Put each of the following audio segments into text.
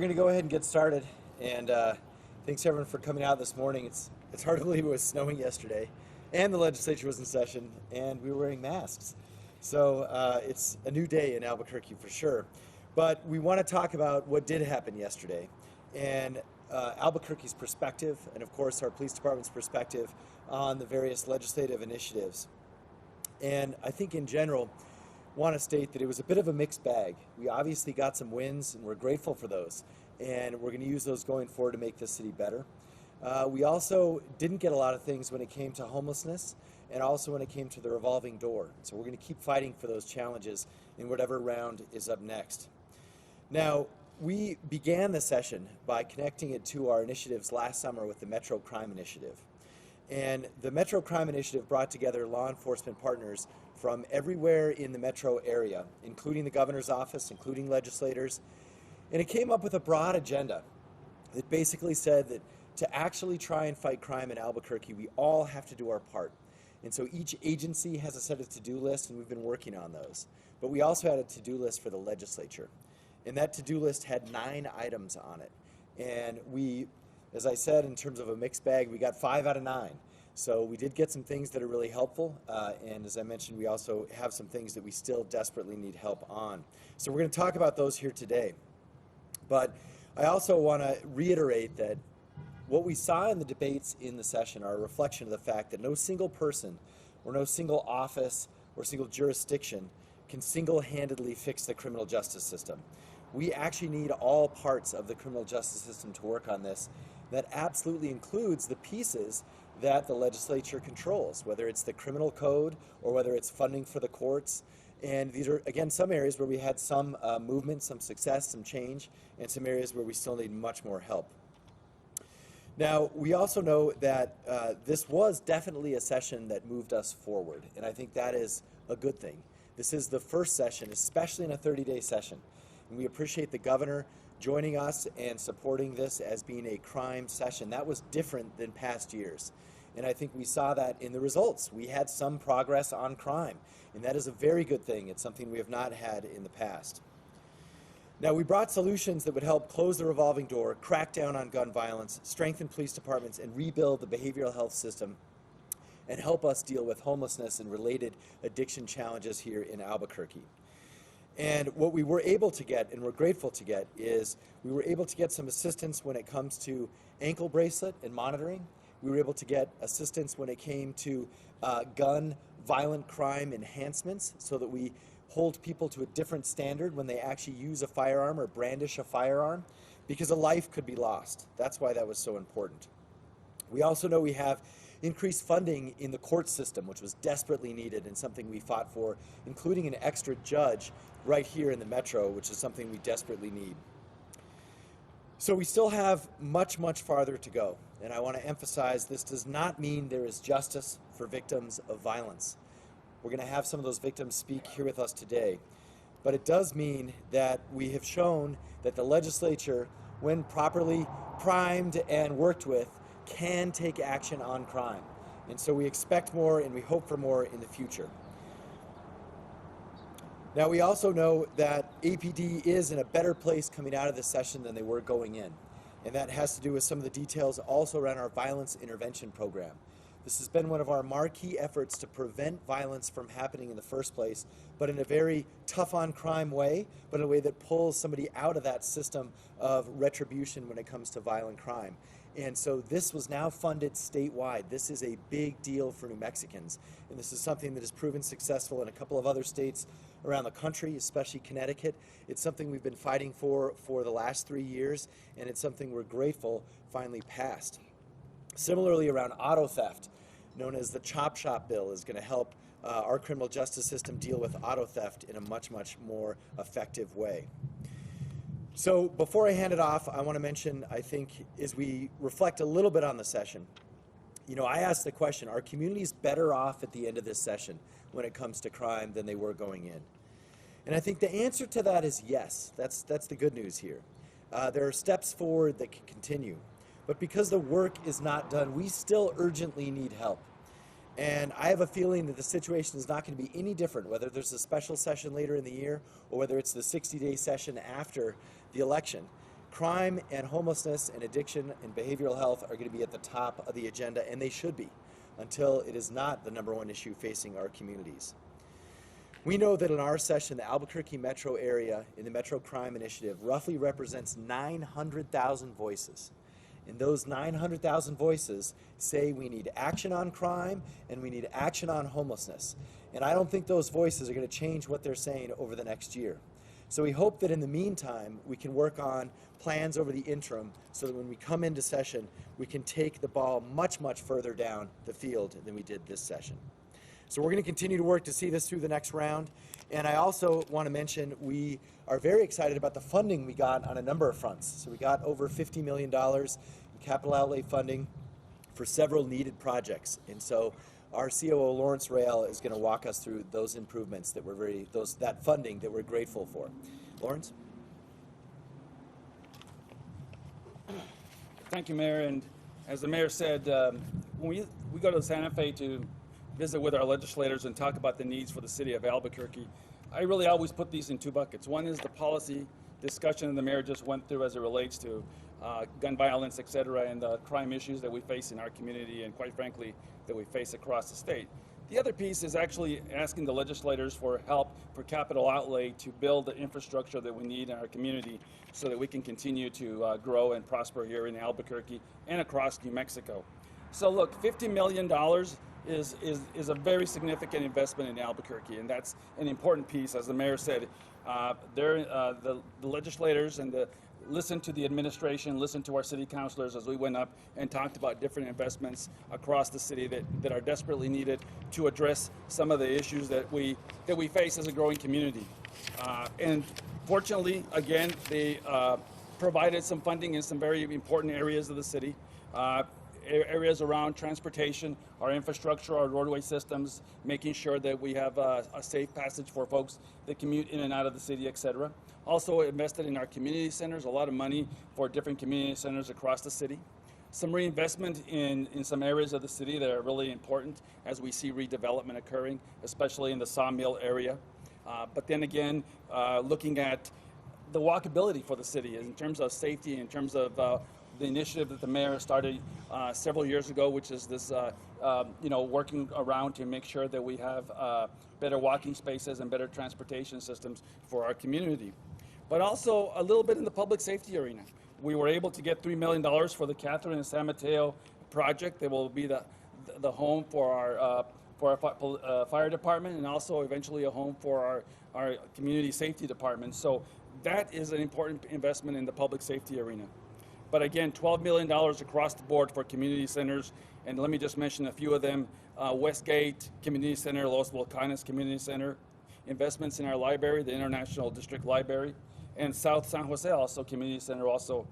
We're going to go ahead and get started, and thanks everyone for coming out this morning. It's hard to believe it was snowing yesterday, and the legislature was in session, and we were wearing masks. So it's a new day in Albuquerque for sure. But we want to talk about what did happen yesterday, and Albuquerque's perspective, and of course our police department's perspective on the various legislative initiatives. And I think in general, want to state that it was a bit of a mixed bag. We obviously got some wins, and we're grateful for those, and we're going to use those going forward to make this city better. We also didn't get a lot of things when it came to homelessness, and also when it came to the revolving door. So we're going to keep fighting for those challenges in whatever round is up next. Now, we began the session by connecting it to our initiatives last summer with the Metro Crime Initiative. And the Metro Crime Initiative brought together law enforcement partners from everywhere in the metro area, including the governor's office, including legislators. And it came up with a broad agenda that basically said that to actually try and fight crime in Albuquerque, we all have to do our part. And so each agency has a set of to-do lists, and we've been working on those. But we also had a to-do list for the legislature. And that to-do list had 9 items on it. And we, as I said, in terms of a mixed bag, we got 5 out of 9. So we did get some things that are really helpful, and as I mentioned, we also have some things that we still desperately need help on. So we're going to talk about those here today. But I also want to reiterate that what we saw in the debates in the session are a reflection of the fact that no single person or no single office or single jurisdiction can single-handedly fix the criminal justice system. We actually need all parts of the criminal justice system to work on this. That absolutely includes the pieces that the legislature controls, whether it's the criminal code or whether it's funding for the courts. And these are, again, some areas where we had some movement, some success, some change, and some areas where we still need much more help. Now, we also know that this was definitely a session that moved us forward, and I think that is a good thing. This is the first session, especially in a 30-day session, and we appreciate the governor joining us and supporting this as being a crime session. That was different than past years. And I think we saw that in the results. We had some progress on crime, and that is a very good thing. It's something we have not had in the past. Now, we brought solutions that would help close the revolving door, crack down on gun violence, strengthen police departments, and rebuild the behavioral health system, and help us deal with homelessness and related addiction challenges here in Albuquerque. And what we were able to get, and we're grateful to get, is we were able to get some assistance when it comes to ankle bracelet and monitoring. We were able to get assistance when it came to gun violent crime enhancements so that we hold people to a different standard when they actually use a firearm or brandish a firearm, because a life could be lost. That's why that was so important. We also know we have increased funding in the court system, which was desperately needed and something we fought for, including an extra judge right here in the metro, which is something we desperately need. So we still have much, much farther to go. And I want to emphasize this does not mean there is justice for victims of violence. We're going to have some of those victims speak here with us today. But it does mean that we have shown that the legislature, when properly primed and worked with, can take action on crime. And so we expect more and we hope for more in the future. Now, we also know that APD is in a better place coming out of this session than they were going in. And that has to do with some of the details also around our violence intervention program. This has been one of our marquee efforts to prevent violence from happening in the first place, but in a very tough on crime way, but in a way that pulls somebody out of that system of retribution when it comes to violent crime. And so this was now funded statewide. This is a big deal for New Mexicans. And this is something that has proven successful in a couple of other states around the country, especially Connecticut. It's something we've been fighting for the last 3 years, and it's something we're grateful finally passed. Similarly, around auto theft, known as the Chop Shop bill, is going to help our criminal justice system deal with auto theft in a much, much more effective way. So before I hand it off, I want to mention, I think, as we reflect a little bit on the session, you know, I asked the question, are communities better off at the end of this session when it comes to crime than they were going in? And I think the answer to that is yes. That's the good news here. There are steps forward that can continue. But because the work is not done, we still urgently need help. And I have a feeling that the situation is not going to be any different, whether there's a special session later in the year or whether it's the 60-day session after the election. Crime and homelessness and addiction and behavioral health are going to be at the top of the agenda, and they should be, until it is not the #1 issue facing our communities. We know that in our session, the Albuquerque metro area in the Metro Crime Initiative roughly represents 900,000 voices. And those 900,000 voices say we need action on crime and we need action on homelessness. And I don't think those voices are going to change what they're saying over the next year. So we hope that in the meantime, we can work on plans over the interim so that when we come into session, we can take the ball much, much further down the field than we did this session. So we're going to continue to work to see this through the next round. And I also want to mention we are very excited about the funding we got on a number of fronts. So we got over $50 million in capital outlay funding for several needed projects. And so our COO, Lawrence Rail, is going to walk us through those improvements that that funding that we're grateful for. Lawrence? Thank you, Mayor. And as the Mayor said, when we go to Santa Fe to visit with our legislators and talk about the needs for the city of Albuquerque, I really always put these in two buckets. One is the policy discussion the Mayor just went through as it relates to gun violence, et cetera, and the crime issues that we face in our community and, quite frankly, that we face across the state. The other piece is actually asking the legislators for help for capital outlay to build the infrastructure that we need in our community so that we can continue to grow and prosper here in Albuquerque and across New Mexico. So look, $50 million is a very significant investment in Albuquerque, and that's an important piece. As the Mayor said, the legislators and listen to the administration, listen to our city councilors as we went up and talked about different investments across the city that are desperately needed to address some of the issues that we face as a growing community. And fortunately, again, they provided some funding in some very important areas of the city. Areas around transportation, our infrastructure, our roadway systems, making sure that we have a safe passage for folks that commute in and out of the city, et cetera. Also invested in our community centers, a lot of money for different community centers across the city. Some reinvestment in some areas of the city that are really important as we see redevelopment occurring, especially in the Sawmill area. But then again, looking at the walkability for the city in terms of safety, in terms of the initiative that the Mayor started several years ago, which is this, working around to make sure that we have better walking spaces and better transportation systems for our community. But also a little bit in the public safety arena. We were able to get $3 million for the Catherine and San Mateo project that will be the home for our fire department and also eventually a home for our community safety department. So that is an important investment in the public safety arena. But again, $12 million across the board for community centers. And let me just mention a few of them. Westgate Community Center, Los Volcanes Community Center, investments in our library, the International District Library, and South San Jose also Community Center also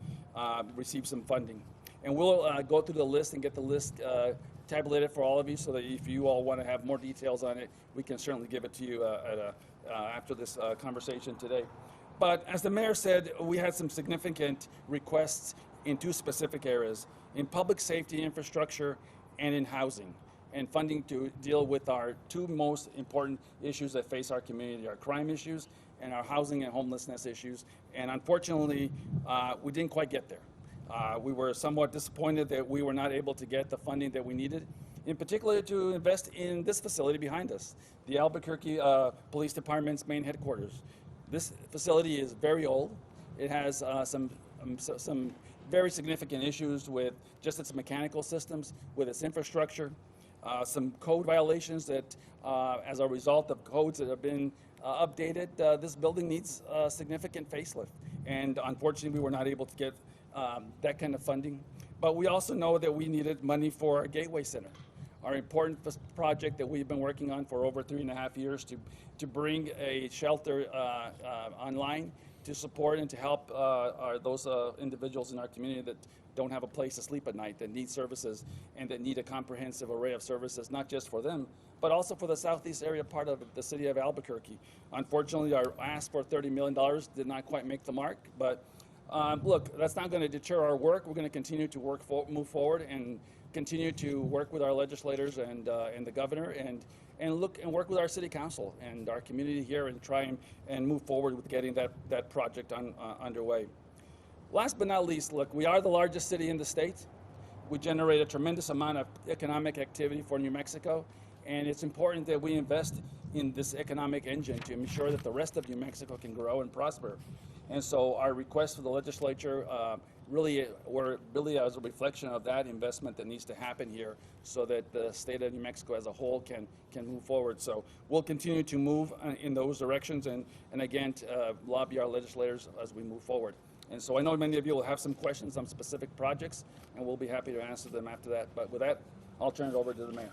received some funding. And we'll go through the list and get the list tabulated for all of you so that if you all want to have more details on it, we can certainly give it to you after this conversation today. But as the Mayor said, we had some significant requests in two specific areas, in public safety infrastructure and in housing, and funding to deal with our two most important issues that face our community, our crime issues and our housing and homelessness issues. And unfortunately, we didn't quite get there. We were somewhat disappointed that we were not able to get the funding that we needed, in particular to invest in this facility behind us, the Albuquerque Police Department's main headquarters. This facility is very old. It has some very significant issues with just its mechanical systems, with its infrastructure, some code violations that, as a result of codes that have been updated, this building needs a significant facelift. And unfortunately, we were not able to get that kind of funding. But we also know that we needed money for our Gateway Center, our important project that we've been working on for over 3.5 years to bring a shelter online to support and to help those individuals in our community that don't have a place to sleep at night, that need services and that need a comprehensive array of services, not just for them, but also for the southeast area part of the city of Albuquerque. Unfortunately, our ask for $30 million did not quite make the mark, but look, that's not going to deter our work. We're going to continue to move forward and continue to work with our legislators and the governor and work with our city council and our community here and try and move forward with getting that project underway. Last but not least, look, we are the largest city in the state. We generate a tremendous amount of economic activity for New Mexico, and it's important that we invest in this economic engine to ensure that the rest of New Mexico can grow and prosper. And so our request for the legislature really as a reflection of that investment that needs to happen here so that the state of New Mexico as a whole can move forward. So we'll continue to move in those directions and again, lobby our legislators as we move forward. And so I know many of you will have some questions on specific projects, and we'll be happy to answer them after that. But with that, I'll turn it over to the mayor.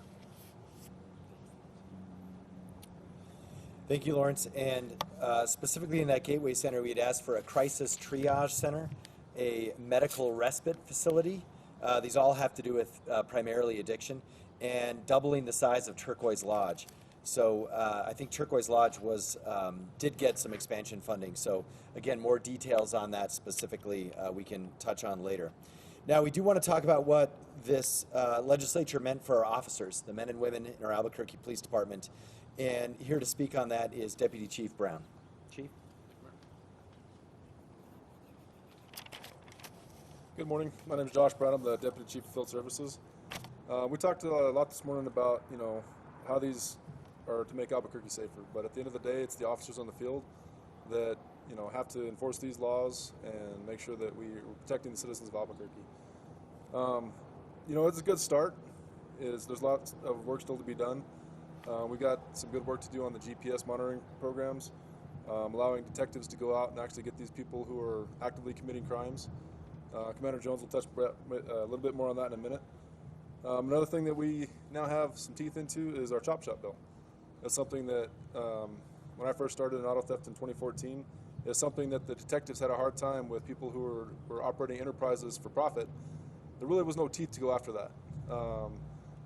Thank you, Lawrence. And specifically in that Gateway Center, we had asked for a crisis triage center, a medical respite facility. These all have to do with primarily addiction, and doubling the size of Turquoise Lodge. So I think Turquoise Lodge did get some expansion funding. So again, more details on that specifically we can touch on later. Now, we do want to talk about what this legislature meant for our officers, the men and women in our Albuquerque Police Department. And here to speak on that is Deputy Chief Brown. Chief? Good morning. My name is Josh Brown. I'm the Deputy Chief of Field Services. We talked a lot this morning about, how these are to make Albuquerque safer. But at the end of the day, it's the officers on the field that, have to enforce these laws and make sure that we're protecting the citizens of Albuquerque. It's a good start. There's lots of work still to be done. We got some good work to do on the GPS monitoring programs, allowing detectives to go out and actually get these people who are actively committing crimes. Commander Jones will touch a little bit more on that in a minute. Another thing that we now have some teeth into is our chop shop bill. That's something that, when I first started in auto theft in 2014, is something that the detectives had a hard time with people who were operating enterprises for profit. There really was no teeth to go after that.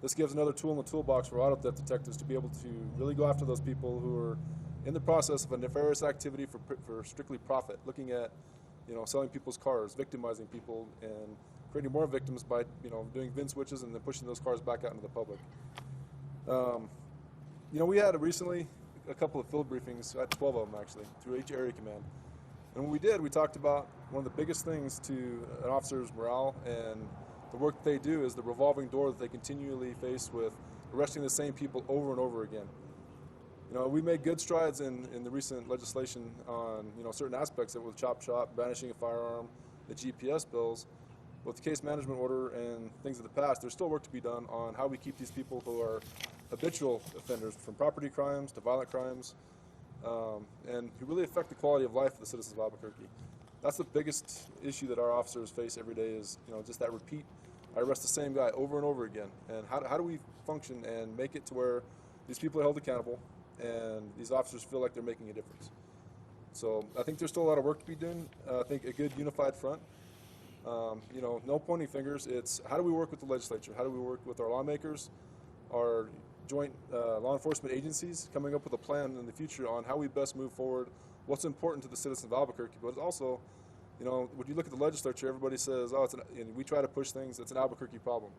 This gives another tool in the toolbox for auto theft detectives to be able to really go after those people who are in the process of a nefarious activity for strictly profit, looking at, selling people's cars, victimizing people, and creating more victims by, doing VIN switches and then pushing those cars back out into the public. We had recently a couple of field briefings, 12 of them actually, through each area command. And when we did, we talked about one of the biggest things to an officer's morale and the work that they do is the revolving door that they continually face with arresting the same people over and over again. We made good strides in the recent legislation on, certain aspects of it with chop shop, banishing a firearm, the GPS bills. With the case management order and things of the past, there's still work to be done on how we keep these people who are habitual offenders, from property crimes to violent crimes, and who really affect the quality of life of the citizens of Albuquerque. That's the biggest issue that our officers face every day is, just that repeat. I arrest the same guy over and over again. And how do we function and make it to where these people are held accountable and these officers feel like they're making a difference? So I think there's still a lot of work to be done. I think a good unified front. No pointing fingers. It's how do we work with the legislature? How do we work with our lawmakers, our joint law enforcement agencies, coming up with a plan in the future on how we best move forward, what's important to the citizens of Albuquerque, but it's also, when you look at the legislature, everybody says, and we try to push things, it's an Albuquerque problem.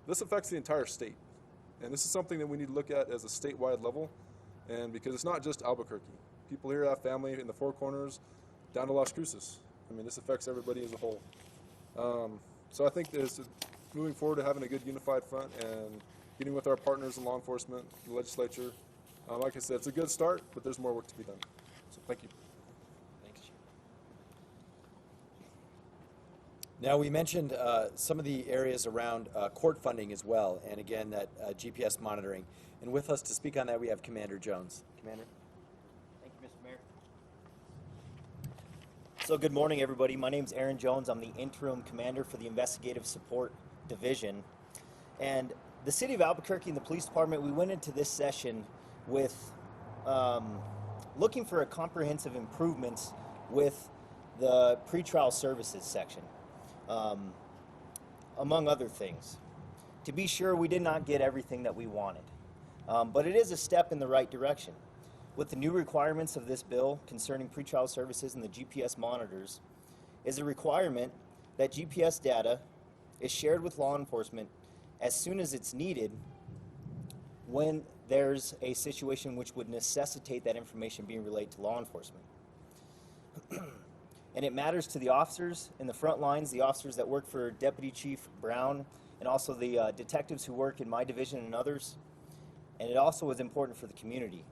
This affects the entire state, and this is something that we need to look at as a statewide level, and because it's not just Albuquerque. People here have family in the Four Corners, down to Las Cruces. This affects everybody as a whole. So I think there's moving forward to having a good unified front and getting with our partners in law enforcement, the legislature. Like I said, it's a good start, but there's more work to be done. So thank you. Thanks, Chief. Now, we mentioned some of the areas around court funding as well, and again, that GPS monitoring. And with us to speak on that, we have Commander Jones. Commander? Thank you, Mr. Mayor. So good morning, everybody. My name's Aaron Jones. I'm the Interim Commander for the Investigative Support Division. And the City of Albuquerque and the Police Department, we went into this session with looking for a comprehensive improvements with the pretrial services section, among other things. To be sure, we did not get everything that we wanted, but it is a step in the right direction. With the new requirements of this bill concerning pretrial services and the GPS monitors, is a requirement that GPS data is shared with law enforcement as soon as it's needed when there's a situation which would necessitate that information being relayed to law enforcement. And it matters to the officers in the front lines, the officers that work for Deputy Chief Brown, and also the detectives who work in my division and others. And it also is important for the community.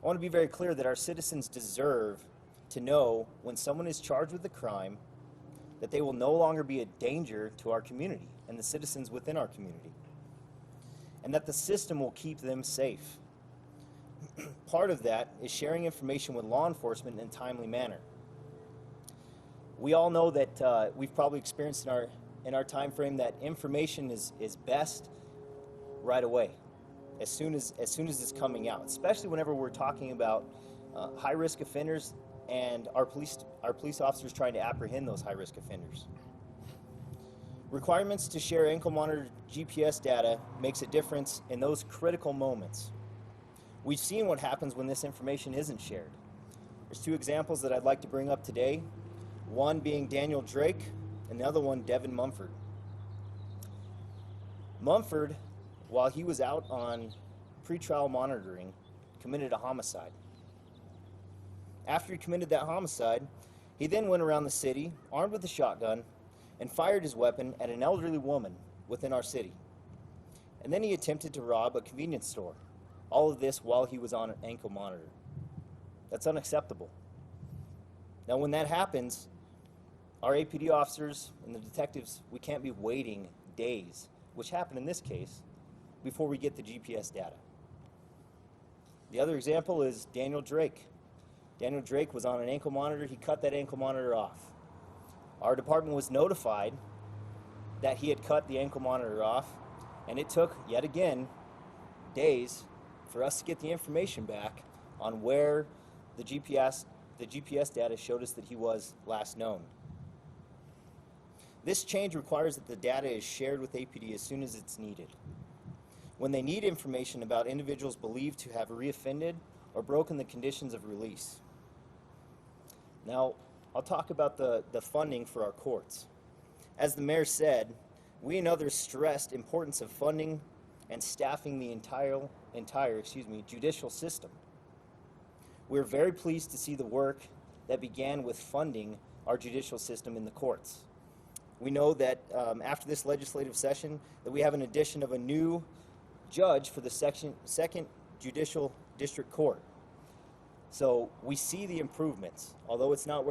I want to be very clear that our citizens deserve to know when someone is charged with a crime that they will no longer be a danger to our community and the citizens within our community, and that the system will keep them safe. Part of that is sharing information with law enforcement in a timely manner. We all know that we've probably experienced in our time frame that information is best right away, as soon as it's coming out, especially whenever we're talking about high-risk offenders and our police officers trying to apprehend those high-risk offenders. Requirements to share ankle monitor GPS data makes a difference in those critical moments. We've seen what happens when this information isn't shared. There's two examples that I'd like to bring up today, one being Daniel Drake and the other one Devin Mumford. Mumford, while he was out on pretrial monitoring, committed a homicide. After he committed that homicide, he then went around the city, armed with a shotgun, and fired his weapon at an elderly woman within our city. And then he attempted to rob a convenience store. All of this while he was on an ankle monitor. That's unacceptable. Now, when that happens, our APD officers and the detectives, we can't be waiting days, which happened in this case, before we get the GPS data. The other example is Daniel Drake. Daniel Drake was on an ankle monitor. He cut that ankle monitor off. Our department was notified that he had cut the ankle monitor off, and it took, yet again, days for us to get the information back on where the GPS data showed us that he was last known. This change requires that the data is shared with APD as soon as it's needed. When they need information about individuals believed to have reoffended or broken the conditions of release. Now, I'll talk about the funding for our courts. As the mayor said, we and others stressed importance of funding and staffing the entire judicial system. We're very pleased to see the work that began with funding our judicial system in the courts. We know that after this legislative session that we have an addition of a new judge for the second Judicial District Court. So we see the improvements. Although it's not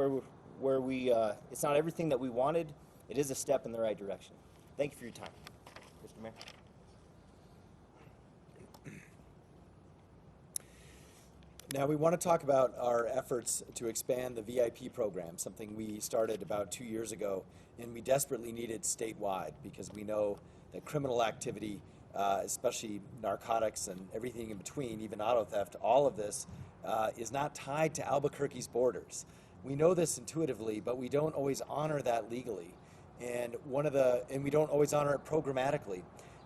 it's not everything that we wanted, it is a step in the right direction. Thank you for your time, Mr. Mayor. Now we want to talk about our efforts to expand the VIP program, something we started about 2 years ago, and we desperately needed statewide because we know that criminal activity, especially narcotics and everything in between, even auto theft, all of this is not tied to Albuquerque's borders. We know this intuitively, but we don't always honor that legally, and we don't always honor it programmatically.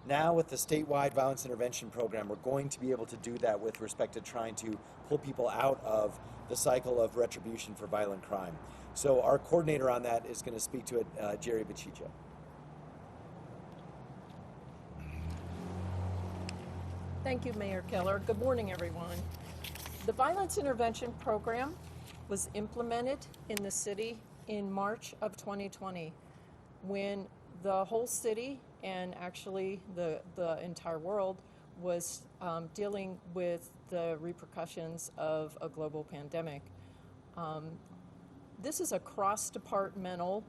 Now with the statewide violence intervention program, we're going to be able to do that with respect to trying to pull people out of the cycle of retribution for violent crime. So our coordinator on that is going to speak to it, Jerry Bachicha. Thank you, Mayor Keller. Good morning, everyone. The Violence Intervention Program was implemented in the city in March of 2020 when the whole city and actually the entire world was dealing with the repercussions of a global pandemic. This is a cross-departmental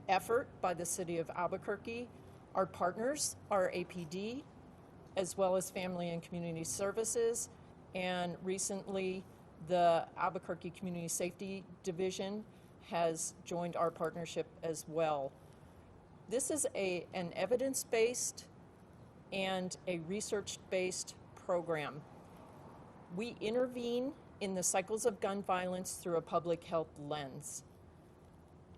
effort by the city of Albuquerque. Our partners are APD, as well as Family and Community Services, and recently the Albuquerque Community Safety Division has joined our partnership as well. This is an evidence-based and a research-based program. We intervene in the cycles of gun violence through a public health lens.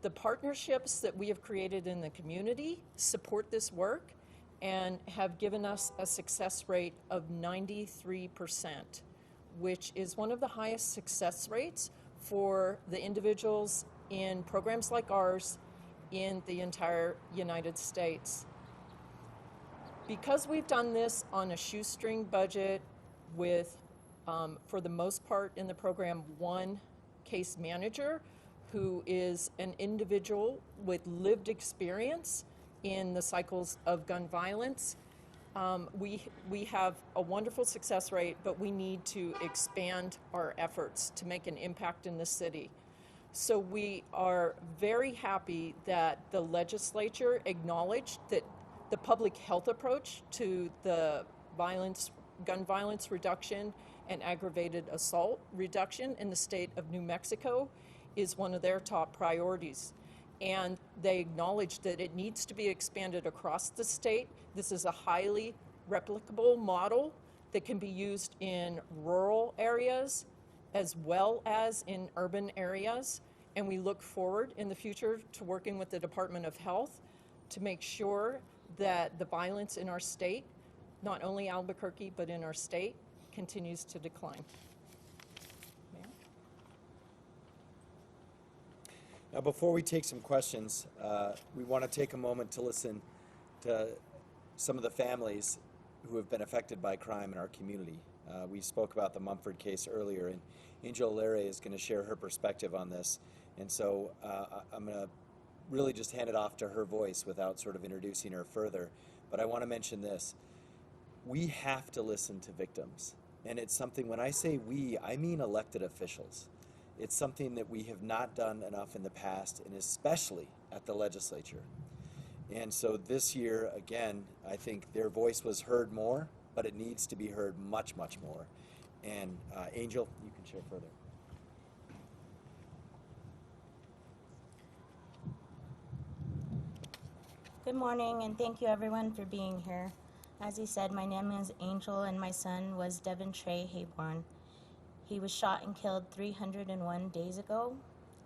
The partnerships that we have created in the community support this work and have given us a success rate of 93%, which is one of the highest success rates for the individuals in programs like ours in the entire United States. Because we've done this on a shoestring budget with, for the most part in the program, one case manager who is an individual with lived experience in the cycles of gun violence. We have a wonderful success rate, but we need to expand our efforts to make an impact in the city. So we are very happy that the legislature acknowledged that the public health approach to the gun violence reduction and aggravated assault reduction in the state of New Mexico is one of their top priorities. And they acknowledge that it needs to be expanded across the state. This is a highly replicable model that can be used in rural areas as well as in urban areas. And we look forward in the future to working with the Department of Health to make sure that the violence in our state, not only Albuquerque, but in our state, continues to decline. Mayor? Now, before we take some questions, we want to take a moment to listen to some of the families who have been affected by crime in our community. We spoke about the Mumford case earlier, and Angel Larry is going to share her perspective on this. And so I'm going to really just hand it off to her voice without sort of introducing her further. But I want to mention this. We have to listen to victims. And it's something, when I say we, I mean elected officials. It's something that we have not done enough in the past, and especially at the legislature. And so this year, again, I think their voice was heard more, but it needs to be heard much, much more. And Angel, you can share further. Good morning, and thank you everyone for being here. As he said, my name is Angel, and my son was Devin Trey Hayborn. He was shot and killed 301 days ago,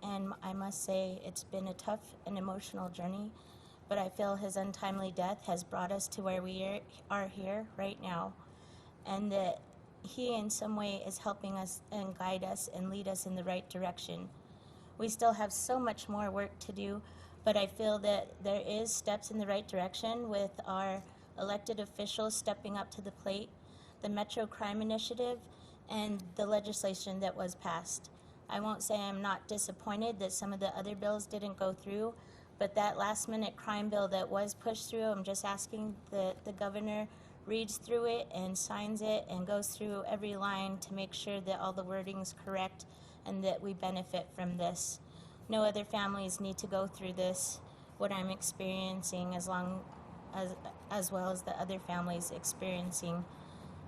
and I must say it's been a tough and emotional journey, but I feel his untimely death has brought us to where we are here right now, and that he in some way is helping us and guide us and lead us in the right direction. We still have so much more work to do, but I feel that there is steps in the right direction with our elected officials stepping up to the plate, the Metro Crime Initiative, and the legislation that was passed. I won't say I'm not disappointed that some of the other bills didn't go through, but that last-minute crime bill that was pushed through, I'm just asking that the governor reads through it and signs it and goes through every line to make sure that all the wording's correct and that we benefit from this. No other families need to go through this, what I'm experiencing, as well as the other families experiencing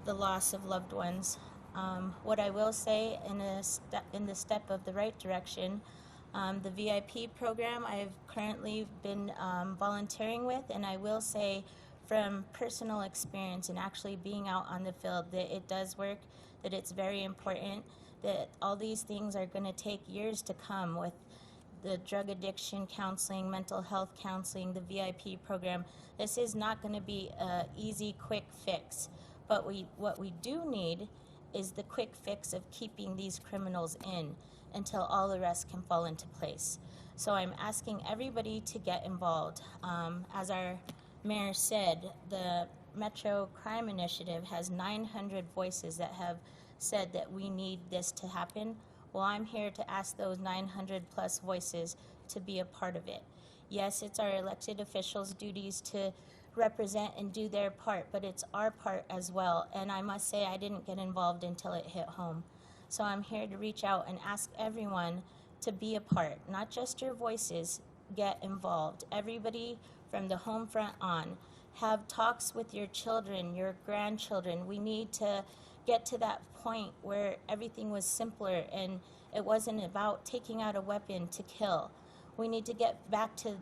the loss of loved ones. What I will say in the step of the right direction, the VIP program I've currently been volunteering with, and I will say from personal experience and actually being out on the field that it does work, that it's very important, that all these things are going to take years to come with the drug addiction counseling, mental health counseling, the VIP program. This is not going to be an easy, quick fix. But what we do need is the quick fix of keeping these criminals in until all the rest can fall into place. So I'm asking everybody to get involved. As our mayor said, the Metro Crime Initiative has 900 voices that have said that we need this to happen. Well, I'm here to ask those 900 plus voices to be a part of it. Yes, it's our elected officials' duties to represent and do their part, but it's our part as well. And I must say I didn't get involved until it hit home. So I'm here to reach out and ask everyone to be a part, not just your voices, get involved. Everybody from the home front on, have talks with your children, your grandchildren. We need to get to that point where everything was simpler and it wasn't about taking out a weapon to kill. We need to get back to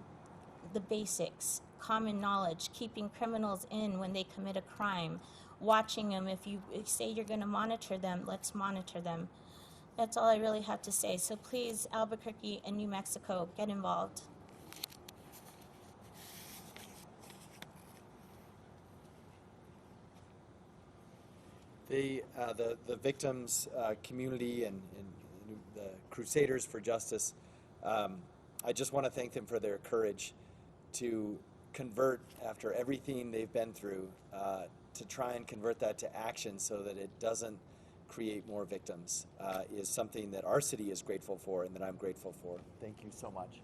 the basics, common knowledge, keeping criminals in when they commit a crime, watching them. If you say you're going to monitor them, let's monitor them. That's all I really have to say. So please, Albuquerque and New Mexico, get involved. The victims community and the Crusaders for Justice, I just want to thank them for their courage to convert after everything they've been through, to try and convert that to action so that it doesn't create more victims is something that our city is grateful for and that I'm grateful for. Thank you so much.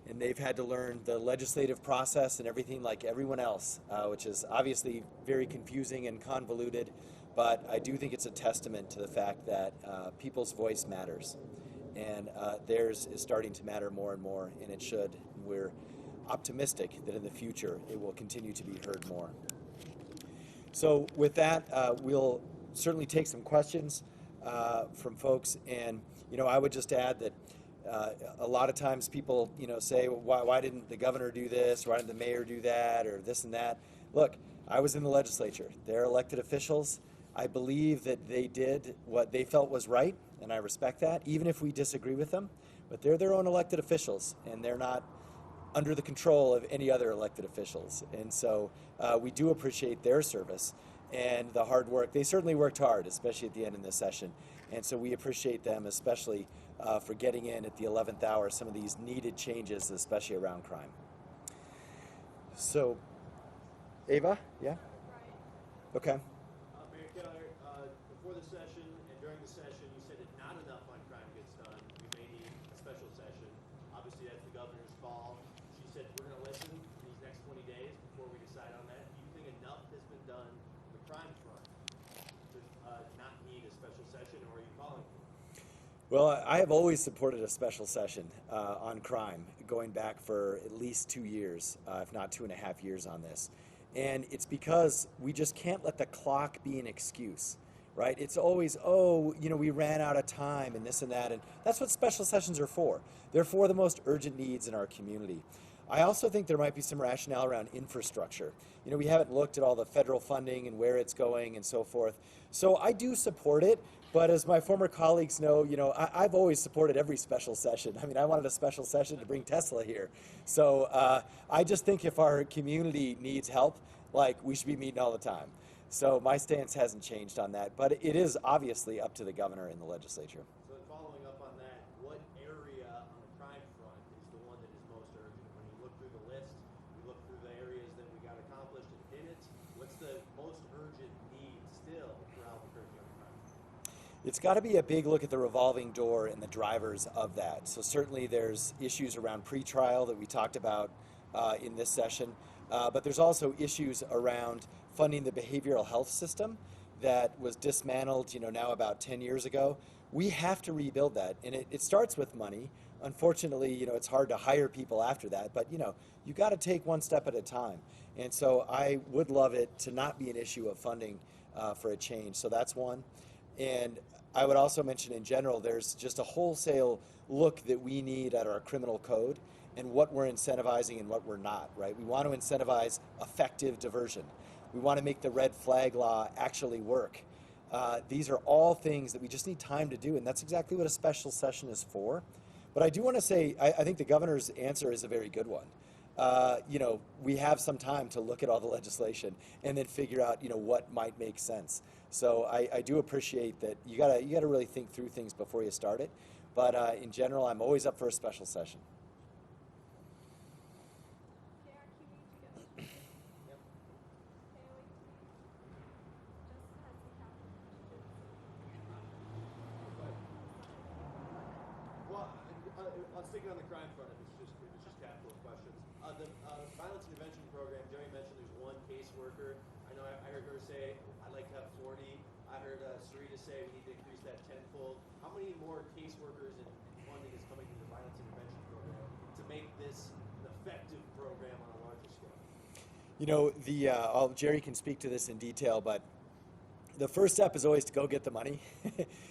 And they've had to learn the legislative process and everything like everyone else, which is obviously very confusing and convoluted, but I do think it's a testament to the fact that people's voice matters. And theirs is starting to matter more and more, and it should. And we're optimistic that in the future it will continue to be heard more. So with that, we'll certainly take some questions from folks. And, I would just add that a lot of times people, say, well, why didn't the governor do this? Why didn't the mayor do that? Or this and that. Look, I was in the legislature. They're elected officials. I believe that they did what they felt was right, and I respect that, even if we disagree with them. But they're their own elected officials, and they're not under the control of any other elected officials. And so we do appreciate their service and the hard work. They certainly worked hard, especially at the end of this session. And so we appreciate them, especially for getting in at the 11th hour some of these needed changes, especially around crime. So, Ava, yeah? Okay. Mayor Keller, before the session and during the session, you said that not enough on crime gets done. We may need a special session. Obviously, that's the governor's call. She said we're going to listen these next 20 days before we decide on that. Do you think enough has been done on the crime front to not need a special session, or are you calling for it? Well, I have always supported a special session on crime, going back for at least 2 years, if not 2.5 years on this. And it's because we just can't let the clock be an excuse, right? It's always, we ran out of time and this and that. And that's what special sessions are for. They're for the most urgent needs in our community. I also think there might be some rationale around infrastructure. We haven't looked at all the federal funding and where it's going and so forth. So I do support it. But as my former colleagues know, I've always supported every special session. I mean, I wanted a special session to bring Tesla here. So I just think if our community needs help, we should be meeting all the time. So my stance hasn't changed on that. But it is obviously up to the governor and the legislature. So following up on that, what area on the crime front is the one that is most urgent? When you look through the list, you look through the areas that we got accomplished and didn't, what's the most urgent need still for Albuquerque on the crime front? It's got to be a big look at the revolving door and the drivers of that. So certainly there's issues around pretrial that we talked about in this session, but there's also issues around funding the behavioral health system that was dismantled, now about 10 years ago. We have to rebuild that, and it starts with money. Unfortunately, it's hard to hire people after that, but you got to take one step at a time. And so I would love it to not be an issue of funding for a change. So that's one. And I would also mention in general, there's just a wholesale look that we need at our criminal code and what we're incentivizing and what we're not, right? We want to incentivize effective diversion. We want to make the red flag law actually work. These are all things that we just need time to do, and that's exactly what a special session is for. But I do want to say, I think the governor's answer is a very good one. We have some time to look at all the legislation and then figure out, what might make sense. So I do appreciate that you gotta really think through things before you start it. But in general, I'm always up for a special session. I'll stick it on the crime front if it's just capital questions. The violence intervention program, Jerry mentioned there's one caseworker. I know I heard her say I'd like to have 40. I heard Sarita say we need to increase that tenfold. How many more caseworkers and funding is coming from the violence intervention program to make this an effective program on a larger scale? Jerry can speak to this in detail, but the first step is always to go get the money,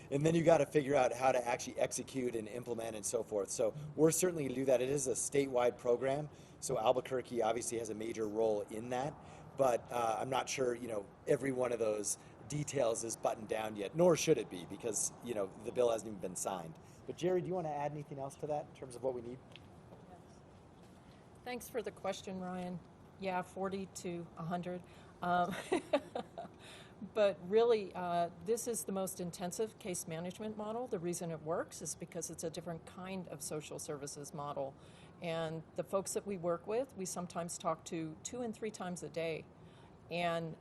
and then you got to figure out how to actually execute and implement and so forth. So we're certainly going to do that. It is a statewide program, so Albuquerque obviously has a major role in that, but I'm not sure, every one of those details is buttoned down yet, nor should it be, because, the bill hasn't even been signed. But Jerry, do you want to add anything else to that in terms of what we need? Thanks for the question, Ryan. Yeah, 40 to 100. But really, this is the most intensive case management model. The reason it works is because it's a different kind of social services model. And the folks that we work with, we sometimes talk to 2 and 3 times a day. And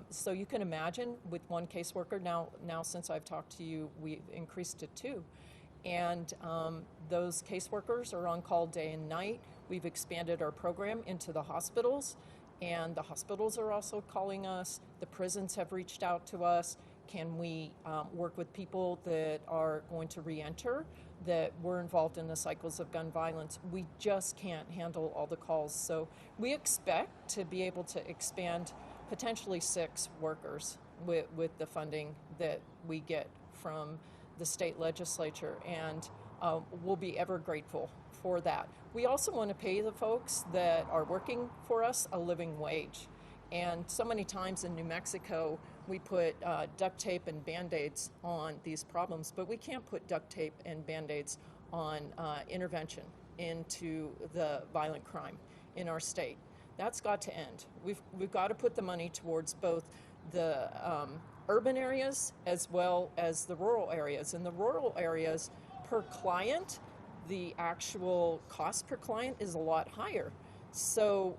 so you can imagine with one caseworker, now since I've talked to you, we've increased to 2. And those caseworkers are on call day and night. We've expanded our program into the hospitals, and the hospitals are also calling us. The prisons have reached out to us. Can we work with people that are going to re-enter, that were involved in the cycles of gun violence? We just can't handle all the calls. So we expect to be able to expand potentially 6 workers with the funding that we get from the state legislature, and we'll be ever grateful for that. We also want to pay the folks that are working for us a living wage. And so many times in New Mexico, we put duct tape and Band-Aids on these problems, but we can't put duct tape and Band-Aids on intervention into the violent crime in our state. That's got to end. We've got to put the money towards both the urban areas as well as the rural areas. In the rural areas, per client, the actual cost per client is a lot higher. So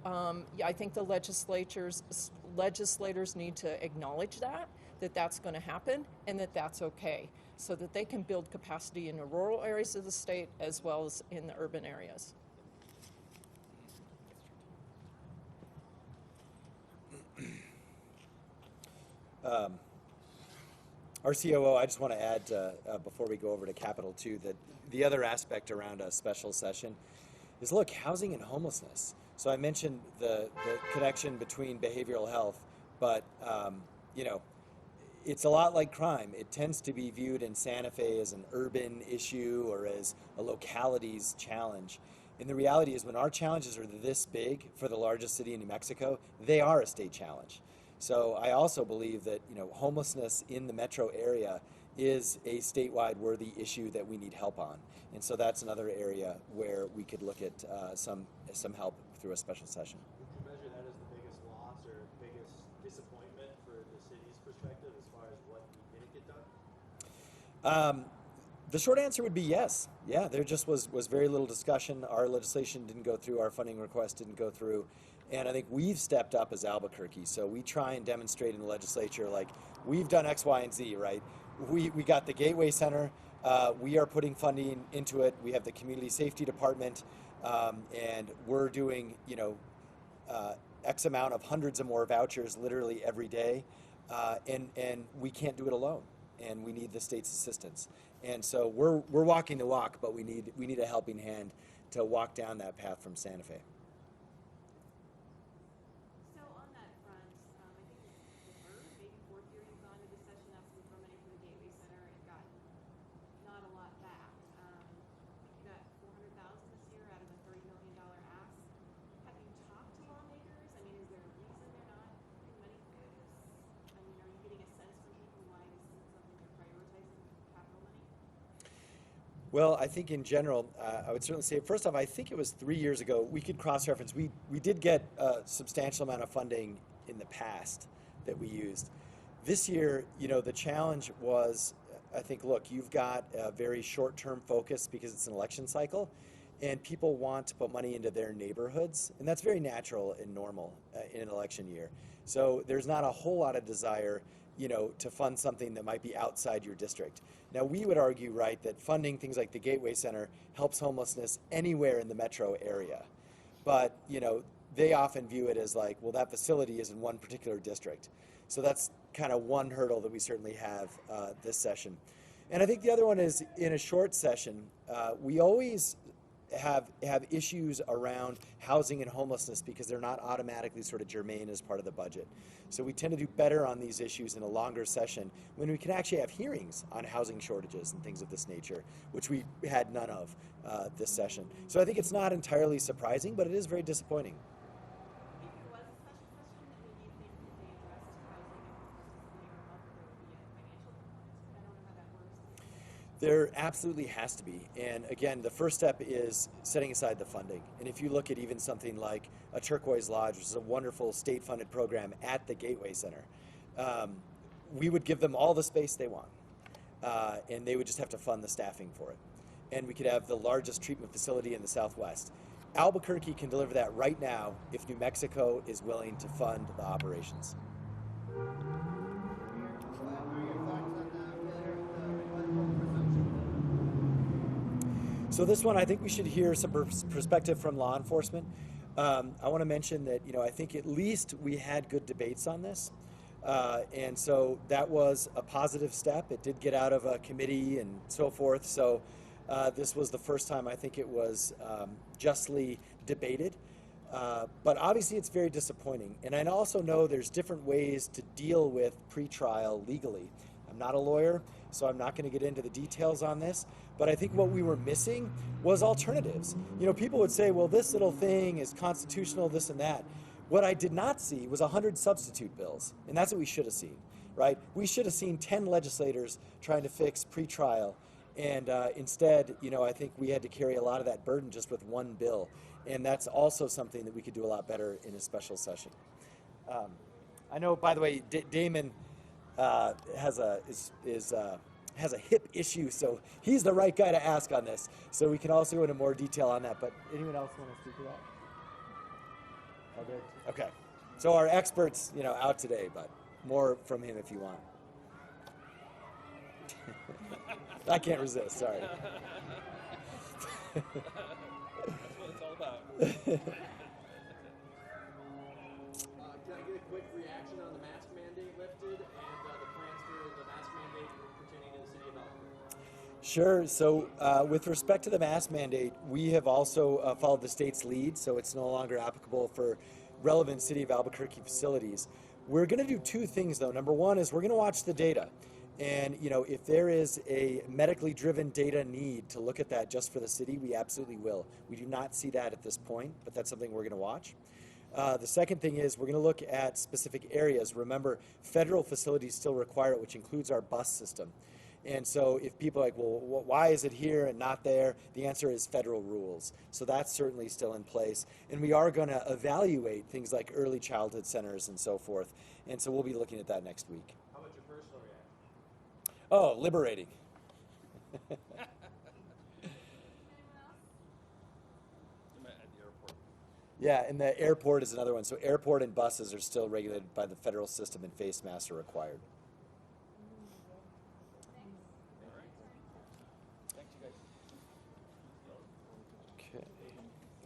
I think the legislators need to acknowledge that that's going to happen, and that that's okay, so that they can build capacity in the rural areas of the state as well as in the urban areas. Our COO, I just want to add, before we go over to Capitol 2, that the other aspect around a special session is, look, housing and homelessness. So I mentioned the connection between behavioral health, but you know, it's a lot like crime. It tends to be viewed in Santa Fe as an urban issue or as a locality's challenge. And the reality is, when our challenges are this big for the largest city in New Mexico, they are a state challenge. So I also believe that, you know, homelessness in the metro area is a statewide worthy issue that we need help on. And so that's another area where we could look at some help through a special session. Would you measure that as the biggest loss or biggest disappointment for the city's perspective as far as what didn't get done? The short answer would be yes. Yeah, there just was very little discussion. Our legislation didn't go through, our funding request didn't go through. And I think we've stepped up as Albuquerque. So we try and demonstrate in the legislature, like, we've done X, Y, and Z, right? We got the Gateway Center. We are putting funding into it. We have the Community Safety Department. And we're doing, you know, X amount of hundreds of more vouchers literally every day. And we can't do it alone. And we need the state's assistance. And so we're walking the walk, but we need a helping hand to walk down that path from Santa Fe. So on that front, I think the third, maybe fourth year you've gone to this session asking for money for the Gateway Center and got not a lot back. You got $400,000 this year out of a $30 million ask. Have you talked to lawmakers? I mean, is there a reason they're not putting money for this? I mean, are you getting a sense from people why this isn't something they're prioritizing capital money? Well, I think in general, I would certainly say, first off, I think it was 3 years ago, we could cross-reference. We did get a substantial amount of funding in the past that we used. This year, you know, the challenge was, I think, look, you've got a very short-term focus because it's an election cycle, and people want to put money into their neighborhoods, and that's very natural and normal in an election year. So there's not a whole lot of desire, you know, to fund something that might be outside your district. Now, we would argue, right, that funding things like the Gateway Center helps homelessness anywhere in the metro area. But, you know, they often view it as like, well, that facility is in one particular district. So that's kind of one hurdle that we certainly have this session. And I think the other one is, in a short session, we always have issues around housing and homelessness because they're not automatically sort of germane as part of the budget. So we tend to do better on these issues in a longer session when we can actually have hearings on housing shortages and things of this nature, which we had none of this session. So I think it's not entirely surprising, but it is very disappointing. If there was a special session, I mean, do you think if they addressed housing and homelessness in the neighborhood, there would be a financial component? I don't know how that works. There absolutely has to be. And again, the first step is setting aside the funding. And if you look at even something like a Turquoise Lodge, which is a wonderful state-funded program at the Gateway Center, we would give them all the space they want. And they would just have to fund the staffing for it. And we could have the largest treatment facility in the Southwest. Albuquerque can deliver that right now if New Mexico is willing to fund the operations. So this one, I think we should hear some perspective from law enforcement. I want to mention that, I think at least we had good debates on this. And so that was a positive step. It did get out of a committee and so forth. So this was the first time I think it was justly debated. But obviously it's very disappointing. And I also know there's different ways to deal with pretrial legally. I'm not a lawyer, so I'm not going to get into the details on this. But I think what we were missing was alternatives. People would say, well, this little thing is constitutional, this and that. What I did not see was 100 substitute bills, and that's what we should have seen, right? We should have seen 10 legislators trying to fix pretrial, and instead, I think we had to carry a lot of that burden just with one bill, and that's also something that we could do a lot better in a special session. I know, by the way, Damon has a hip issue, so he's the right guy to ask on this. So we can also go into more detail on that. But anyone else want to speak to that? All good? Okay. So our expert's, out today, but more from him if you want. I can't resist. Sorry. That's what it's all about. Can I get a quick reaction on the mask mandate lifted and the plans for the mask mandate pertaining to the city of Albuquerque? Sure. So with respect to the mask mandate, we have also followed the state's lead, so it's no longer applicable for relevant city of Albuquerque facilities. We're going to do two things, though. Number one is we're going to watch the data. And, if there is a medically driven data need to look at that just for the city, we absolutely will. We do not see that at this point, but that's something we're going to watch. The second thing is we're going to look at specific areas. Remember, federal facilities still require it, which includes our bus system. And so if people are like, well, why is it here and not there? The answer is federal rules. So that's certainly still in place. And we are going to evaluate things like early childhood centers and so forth. And so we'll be looking at that next week. How about your personal reaction? Oh, liberating. Anyone else? At the airport. Yeah, and the airport is another one. So airport and buses are still regulated by the federal system, and face masks are required. Thanks, you guys.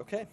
Okay.